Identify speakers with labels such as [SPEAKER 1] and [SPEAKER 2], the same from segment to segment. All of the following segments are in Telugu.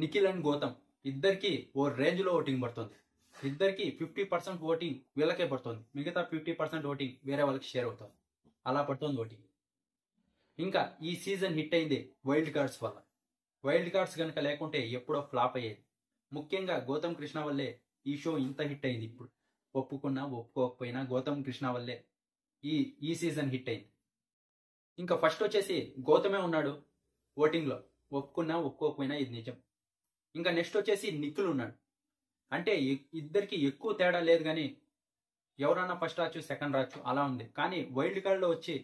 [SPEAKER 1] నిఖిల్ అండ్ గౌతమ్ ఇద్దరికి ఓ రేంజ్ లో ఓటింగ్ పడుతుంది. ఇద్దరికి 50% ఓటింగ్ వీళ్ళకే పడుతుంది, మిగతా 50% ఓటింగ్ వేరే వాళ్ళకి షేర్ అవుతుంది. అలా పడుతుంది ఓటింగ్. ఇంకా ఈ సీజన్ హిట్ అయింది వైల్డ్ కార్డ్స్ వల్ల. వైల్డ్ కార్డ్స్ కనుక లేకుంటే ఎప్పుడో ఫ్లాప్ అయ్యేది. ముఖ్యంగా గౌతమ్ కృష్ణ వల్లే ఈ షో ఇంత హిట్ అయింది. ఇప్పుడు ఒప్పుకున్నా ఒప్పుకోకపోయినా గౌతమ్ కృష్ణ వల్లే ఈ సీజన్ హిట్ అయింది. ఇంకా ఫస్ట్ వచ్చేసి గౌతమే ఉన్నాడు ఓటింగ్ లో, ఒప్పుకున్నా ఒప్పుకోకపోయినా ఇది నిజం. ఇంకా నెక్స్ట్ వచ్చేసి నిఖిల్ ఉన్నాడు. అంటే ఇద్దరికి ఎక్కువ తేడా లేదు, కానీ ఎవరన్నా ఫస్ట్ రాచ్చు సెకండ్ రాచ్చు అలా ఉంది. కానీ వైల్డ్ కార్డ్ లో వచ్చి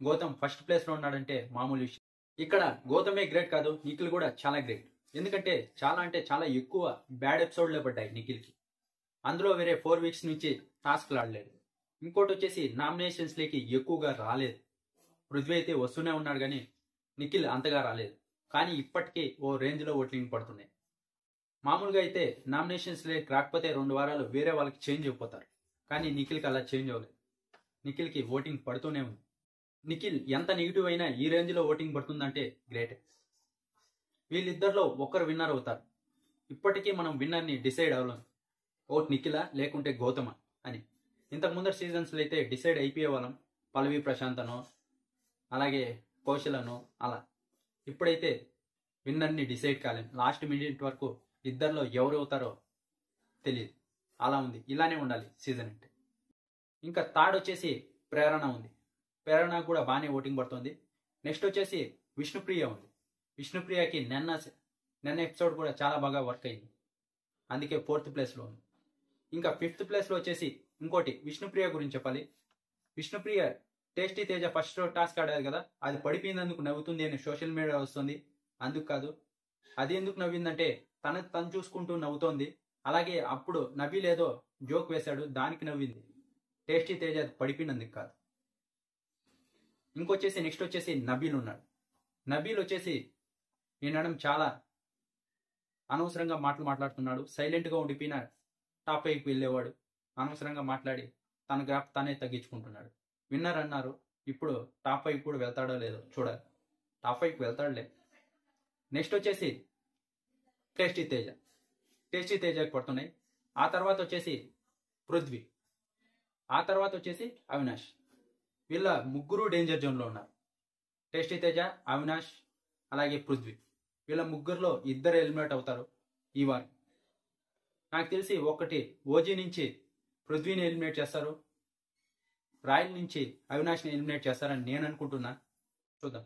[SPEAKER 1] గౌతమ్ ఫస్ట్ ప్లేస్ లో ఉన్నాడంటే మామూలు విషయం. ఇక్కడ గౌతమే గ్రేట్ కాదు, నిఖిల్ కూడా చాలా గ్రేట్. ఎందుకంటే చాలా ఎక్కువ బ్యాడ్ ఎపిసోడ్లే పడ్డాయి నిఖిల్కి. అందులో వేరే 4 వీక్స్ నుంచి టాస్క్లు ఆడలేదు. ఇంకోటి వచ్చేసి నామినేషన్స్ లేకి ఎక్కువగా రాలేదు. పృథ్వీ అయితే వస్తూనే ఉన్నాడు, కానీ నిఖిల్ అంతగా రాలేదు. కానీ ఇప్పటికీ ఓ రేంజ్ లో ఓటింగ్ పడుతున్నాయి. మామూలుగా అయితే నామినేషన్స్ లేక రాకపోతే 2 వారాలు వేరే వాళ్ళకి చేంజ్ అయిపోతారు. కానీ నిఖిల్కి అలా చేంజ్ అవ్వలేదు. నిఖిల్కి ఓటింగ్ పడుతూనే ఉంది. నిఖిల్ ఎంత నెగిటివ్ అయినా ఈ రేంజ్ లో ఓటింగ్ పడుతుందంటే గ్రేట్. వీళ్ళిద్దరిలో ఒకరు విన్నర్ అవుతారు. ఇప్పటికీ మనం విన్నర్ని డిసైడ్ అవ్వలేం, ఓట్ నిఖిలా లేకుంటే గౌతమ అని. ఇంతకు ముందర సీజన్స్ లో అయితే డిసైడ్ అయిపోయే వాళ్ళం, పల్లవి ప్రశాంత్ అనో అలాగే కౌశల్ అలా. ఇప్పుడైతే విన్నర్ని డిసైడ్ కాలేం. లాస్ట్ మినిట్ వరకు ఇద్దరిలో ఎవరు అవుతారో తెలియదు. అలా ఉంది. ఇలానే ఉండాలి సీజన్ అంటే. ఇంకా థర్డ్ వచ్చేసి ప్రేరణ ఉంది. ప్రేరణ కూడా బాగానే ఓటింగ్ పడుతుంది. నెక్స్ట్ వచ్చేసి విష్ణుప్రియ ఉంది. విష్ణుప్రియకి నిన్న ఎపిసోడ్ కూడా చాలా బాగా వర్క్ అయింది, అందుకే 4th ప్లేస్లో ఉంది. ఇంకా 5th ప్లేస్లో వచ్చేసి ఇంకోటి విష్ణుప్రియ గురించి చెప్పాలి. Vishnupriya tasty Teja first task ఆడారు కదా, అది పడిపోయినందుకు నవ్వుతుంది అని సోషల్ మీడియా వస్తుంది. అందుకు కాదు, అది ఎందుకు నవ్విందంటే తను చూసుకుంటూ నవ్వుతోంది. అలాగే అప్పుడు నబీల్ ఏదో జోక్ వేశాడు, దానికి నవ్వింది. టేస్టీ తేజ పడిపోయినందుకు కాదు. ఇంకొచ్చేసి నెక్స్ట్ వచ్చేసి నబీల్ ఉన్నాడు. నబీల్ వచ్చేసి ఈనడం చాలా అనవసరంగా మాట్లాడుతున్నాడు. సైలెంట్గా ఉండిపోయిన టాప్ 5కి వెళ్ళేవాడు. అనవసరంగా మాట్లాడి తన గ్రాఫ్ తానే తగ్గించుకుంటున్నాడు. విన్నర్ అన్నారు, ఇప్పుడు టాప్ 5 కూడా వెళ్తాడో లేదో చూడాలి. టాప్ 5కి వెళ్తాడులే. నెక్స్ట్ వచ్చేసి టేస్టీ తేజకి పడుతున్నాయి. ఆ తర్వాత వచ్చేసి పృథ్వీ, ఆ తర్వాత వచ్చేసి అవినాష్. వీళ్ళ ముగ్గురు డేంజర్ జోన్లో ఉన్నారు. టేస్టీ తేజ, అవినాష్ అలాగే పృథ్వీ. వీళ్ళ ముగ్గురులో ఇద్దరు ఎలిమినేట్ అవుతారు ఈ వారం. నాకు తెలిసి ఒకటి ఓజీ నుంచి పృథ్వీని ఎలిమినేట్ చేస్తారు, రాయల్ నుంచి అవినాష్ని ఎలిమినేట్ చేస్తారని నేను అనుకుంటున్నా. చూద్దాం.